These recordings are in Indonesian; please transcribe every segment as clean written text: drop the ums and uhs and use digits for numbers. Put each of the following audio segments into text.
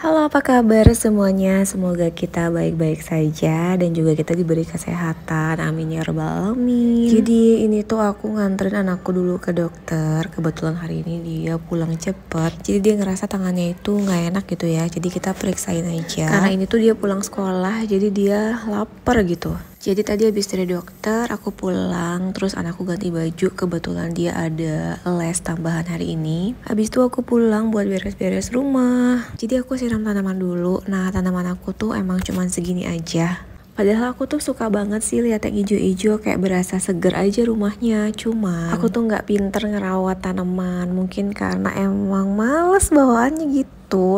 Halo, apa kabar semuanya? Semoga kita baik-baik saja dan juga kita diberi kesehatan. Amin ya rabbal alamin. Jadi ini tuh aku nganterin anakku dulu ke dokter. Kebetulan hari ini dia pulang cepet. Jadi dia ngerasa tangannya itu nggak enak gitu ya. Jadi kita periksain aja. Karena ini tuh dia pulang sekolah, jadi dia lapar gitu. Jadi tadi habis dari dokter, aku pulang, terus anakku ganti baju, kebetulan dia ada les tambahan hari ini. Habis itu aku pulang buat beres-beres rumah. Jadi aku siram tanaman dulu. Nah, tanaman aku tuh emang cuman segini aja. Padahal aku tuh suka banget sih lihat yang ijo-ijo, kayak berasa seger aja rumahnya. Cuma aku tuh nggak pinter ngerawat tanaman, mungkin karena emang males bawaannya gitu.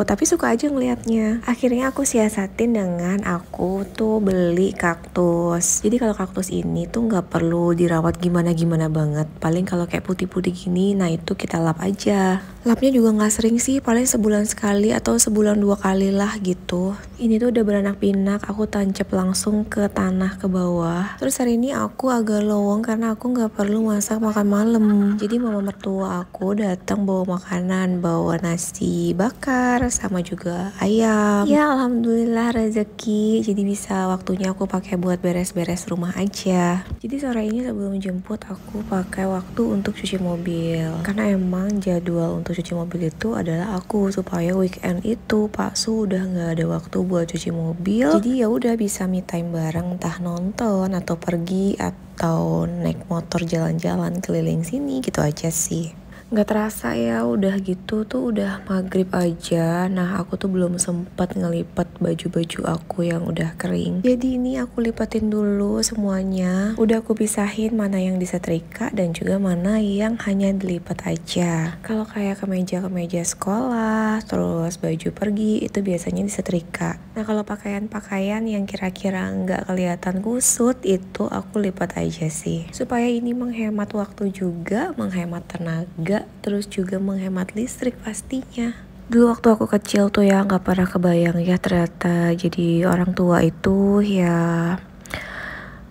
Tapi suka aja ngeliatnya. Akhirnya aku siasatin dengan aku tuh beli kaktus. Jadi kalau kaktus ini tuh nggak perlu dirawat gimana-gimana banget. Paling kalau kayak putih-putih gini, nah itu kita lap aja. Lapnya juga nggak sering sih, paling sebulan sekali atau sebulan 2 kali lah gitu. Ini tuh udah beranak pinak, aku tancap langsung ke tanah ke bawah. Terus hari ini aku agak lowong karena aku nggak perlu masak makan malam. Jadi mama mertua aku datang bawa makanan, bawa nasi bakar sama juga ayam. Ya alhamdulillah rezeki, jadi bisa waktunya aku pakai buat beres-beres rumah aja. Jadi sore ini sebelum jemput aku pakai waktu untuk cuci mobil, karena emang jadwal untuk cuci mobil itu adalah aku, supaya weekend itu Pak Su udah nggak ada waktu buat cuci mobil. Jadi ya udah bisa me time bareng, entah nonton atau pergi atau naik motor jalan-jalan keliling sini gitu aja sih. Nggak terasa ya udah gitu tuh udah maghrib aja. Nah aku tuh belum sempat ngelipat baju-baju aku yang udah kering. Jadi ini aku lipatin dulu semuanya. Udah aku pisahin mana yang disetrika dan juga mana yang hanya dilipat aja. Kalau kayak kemeja-kemeja sekolah, terus baju pergi itu biasanya disetrika. Nah kalau pakaian-pakaian yang kira-kira nggak kelihatan kusut itu aku lipat aja sih. Supaya ini menghemat waktu juga, menghemat tenaga, terus juga menghemat listrik pastinya. Dulu waktu aku kecil tuh ya nggak pernah kebayang ya ternyata jadi orang tua itu ya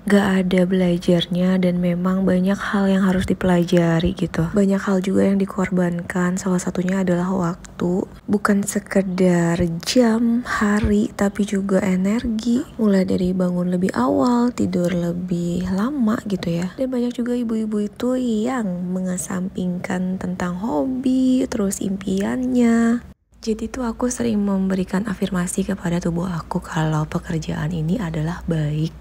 gak ada belajarnya, dan memang banyak hal yang harus dipelajari gitu. Banyak hal juga yang dikorbankan, salah satunya adalah waktu. Bukan sekedar jam, hari, tapi juga energi. Mulai dari bangun lebih awal, tidur lebih lama gitu ya. Dan banyak juga ibu-ibu itu yang mengesampingkan tentang hobi, terus impiannya. Jadi tuh aku sering memberikan afirmasi kepada tubuh aku kalau pekerjaan ini adalah baik.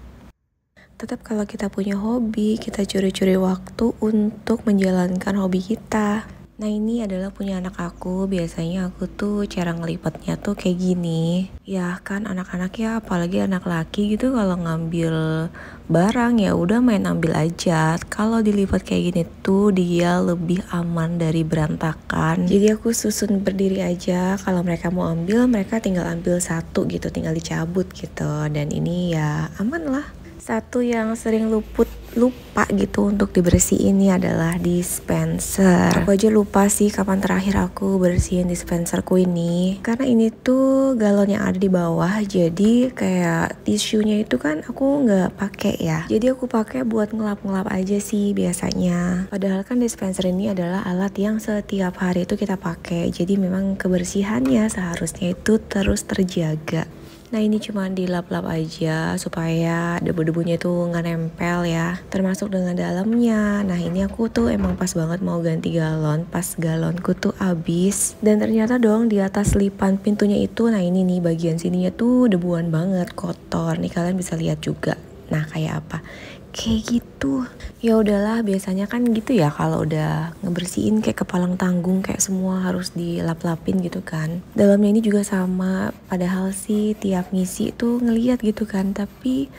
Tetap kalau kita punya hobi, kita curi-curi waktu untuk menjalankan hobi kita. Nah ini adalah punya anak aku, biasanya aku tuh cara ngelipatnya tuh kayak gini. Ya kan anak-anak ya, apalagi anak laki gitu, kalau ngambil barang ya udah main ambil aja. Kalau dilipat kayak gini tuh dia lebih aman dari berantakan. Jadi aku susun berdiri aja, kalau mereka mau ambil mereka tinggal ambil satu gitu, tinggal dicabut gitu. Dan ini ya aman lah. Satu yang sering lupa gitu untuk dibersihin ini adalah dispenser. Aku aja lupa sih kapan terakhir aku bersihin dispenserku ini. Karena ini tuh galon yang ada di bawah, jadi kayak tisunya itu kan aku nggak pakai ya. Jadi aku pakai buat ngelap-ngelap aja sih biasanya. Padahal kan dispenser ini adalah alat yang setiap hari itu kita pakai. Jadi memang kebersihannya seharusnya itu terus terjaga. Nah ini cuma dilap-lap aja supaya debu-debunya itu nggak nempel ya, termasuk dengan dalamnya. Nah ini aku tuh emang pas banget mau ganti galon, pas galonku tuh habis. Dan ternyata dong di atas lipan pintunya itu, nah ini nih bagian sininya tuh debuan banget, kotor. Nih kalian bisa lihat juga. Nah kayak apa? Kayak gitu. Ya udahlah, biasanya kan gitu ya kalau udah ngebersihin kayak kepalang tanggung, kayak semua harus dilap-lapin gitu kan. Dalamnya ini juga sama, padahal sih tiap ngisi tuh ngeliat gitu kan, tapi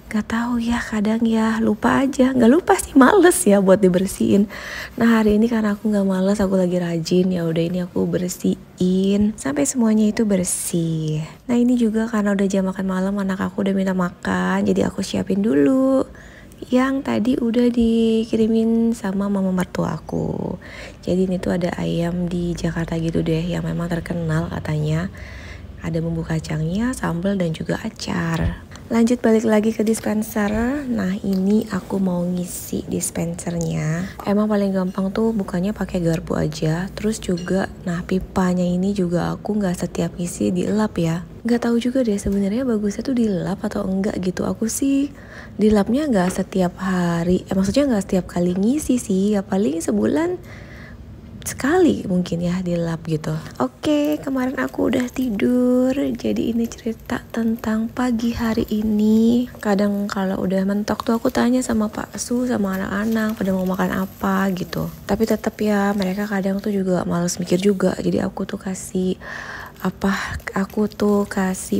gak tahu ya, kadang ya lupa aja. Gak lupa sih, males ya buat dibersihin. Nah hari ini karena aku gak males, aku lagi rajin, ya udah ini aku bersihin sampai semuanya itu bersih. Nah ini juga karena udah jam makan malam, anak aku udah minta makan, jadi aku siapin dulu yang tadi udah dikirimin sama mama mertua aku. Jadi ini tuh ada ayam di Jakarta gitu deh, yang memang terkenal katanya. Ada bumbu kacangnya, sambal, dan juga acar. Lanjut balik lagi ke dispenser. Nah ini aku mau ngisi dispensernya. Emang paling gampang tuh bukannya pakai garpu aja. Terus juga, nah pipanya ini juga aku nggak setiap ngisi dilap ya. Nggak tahu juga deh sebenarnya bagusnya tuh dilap atau enggak gitu. Aku sih dilapnya nggak setiap hari. Maksudnya nggak setiap kali ngisi sih. Ya paling sebulan sekali mungkin ya dilap gitu. Oke, kemarin aku udah tidur. Jadi ini cerita tentang pagi hari ini. Kadang kalau udah mentok tuh aku tanya sama Pak Su sama anak-anak pada mau makan apa gitu. Tapi tetap ya mereka kadang tuh juga males mikir juga. Jadi aku tuh kasih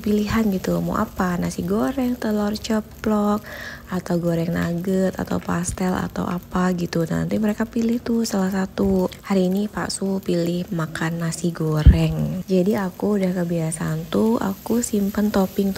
pilihan gitu, mau apa, nasi goreng, telur ceplok, atau goreng nugget, atau pastel, atau apa gitu. Nanti mereka pilih tuh salah satu. Hari ini Pak Su pilih makan nasi goreng. Jadi aku udah kebiasaan tuh aku simpen topping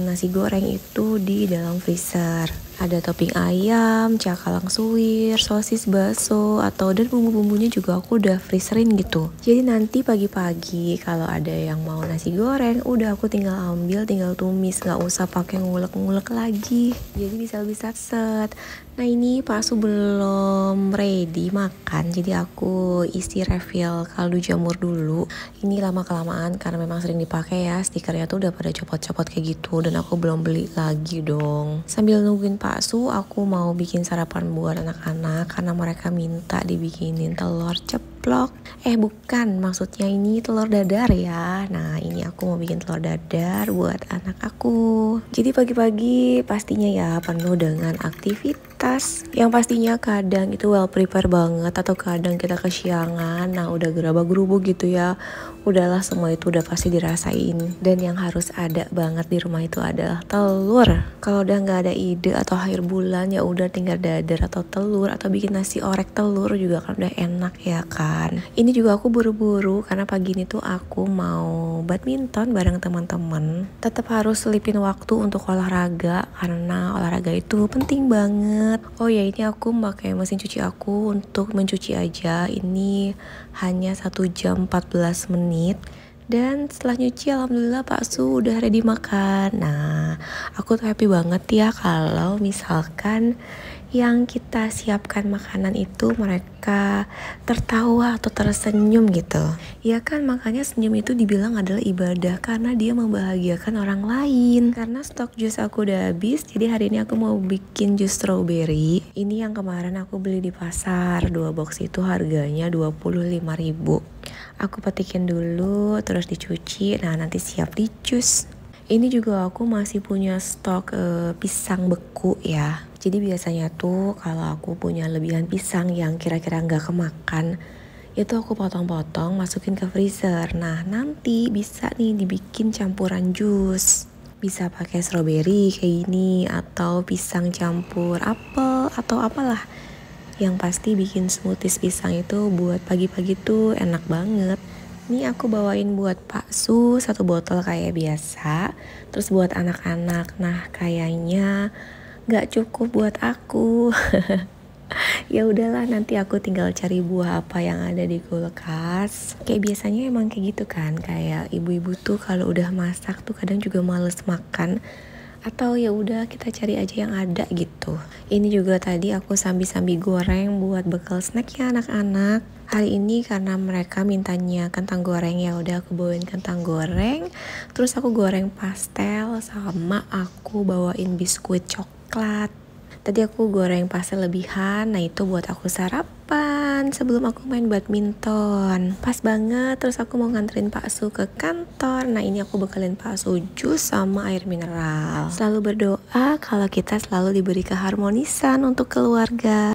nasi goreng itu di dalam freezer. Ada topping ayam, cakalang suwir, sosis bakso, dan bumbu-bumbunya juga aku udah freezerin gitu. Jadi nanti pagi-pagi kalau ada yang mau nasi goreng, udah aku tinggal ambil, tinggal tumis, nggak usah pakai ngulek-ngulek lagi. Jadi bisa set. Nah ini Pak Su belum ready makan, jadi aku isi refill kaldu jamur dulu. Ini lama-kelamaan karena memang sering dipakai ya, stikernya tuh udah pada copot-copot kayak gitu, dan aku belum beli lagi dong. Sambil nungguin Pak Su, aku mau bikin sarapan buat anak-anak karena mereka minta dibikinin telur ceplok. Bukan, maksudnya ini telur dadar ya. Nah ini aku mau bikin telur dadar buat anak aku. Jadi pagi-pagi pastinya ya penuh dengan aktivitas yang pastinya kadang itu well prepare banget, atau kadang kita kesiangan. Nah udah gerabak-gerubuk gitu ya, udahlah semua itu udah pasti dirasain. Dan yang harus ada banget di rumah itu adalah telur. Kalau udah nggak ada ide atau akhir bulan, ya udah tinggal dadar atau telur, atau bikin nasi orek telur juga kan udah enak ya kan. Ini juga aku buru-buru karena pagi ini tuh aku mau badminton bareng teman-teman. Tetap harus selipin waktu untuk olahraga karena olahraga itu penting banget. Oh ya, ini aku pakai mesin cuci aku untuk mencuci aja. Ini hanya 1 jam 14 menit. Dan setelah nyuci alhamdulillah Pak Su udah ready makan. Nah aku tuh happy banget ya kalau misalkan yang kita siapkan makanan itu mereka tertawa atau tersenyum gitu. Ya kan, makanya senyum itu dibilang adalah ibadah karena dia membahagiakan orang lain. Karena stok jus aku udah habis, jadi hari ini aku mau bikin jus strawberry. Ini yang kemarin aku beli di pasar, 2 box itu harganya 25.000. Aku petikin dulu, terus dicuci, nah nanti siap di jus. Ini juga aku masih punya stok pisang beku ya. Jadi biasanya tuh kalau aku punya lebihan pisang yang kira-kira nggak kemakan, itu aku potong-potong masukin ke freezer. Nah nanti bisa nih dibikin campuran jus. Bisa pakai strawberry kayak gini, atau pisang campur apel, atau apalah. Yang pasti bikin smoothies pisang itu buat pagi-pagi tuh enak banget. Ini aku bawain buat Pak Su 1 botol kayak biasa. Terus buat anak-anak, nah kayaknya nggak cukup buat aku. Ya udahlah, nanti aku tinggal cari buah apa yang ada di kulkas. Kayak biasanya emang kayak gitu kan, kayak ibu-ibu tuh kalau udah masak tuh kadang juga males makan, atau ya udah kita cari aja yang ada gitu. Ini juga tadi aku sambi-sambi goreng buat bekal snacknya anak-anak. Hari ini karena mereka mintanya kentang goreng, ya udah aku bawain kentang goreng. Terus aku goreng pastel, sama aku bawain biskuit coklat. Tadi aku goreng pastel lebihan, nah itu buat aku sarapan sebelum aku main badminton. Pas banget, terus aku mau nganterin Pak Su ke kantor. Nah ini aku bekalin Pak Su jus sama air mineral. Selalu berdoa kalau kita selalu diberi keharmonisan untuk keluarga.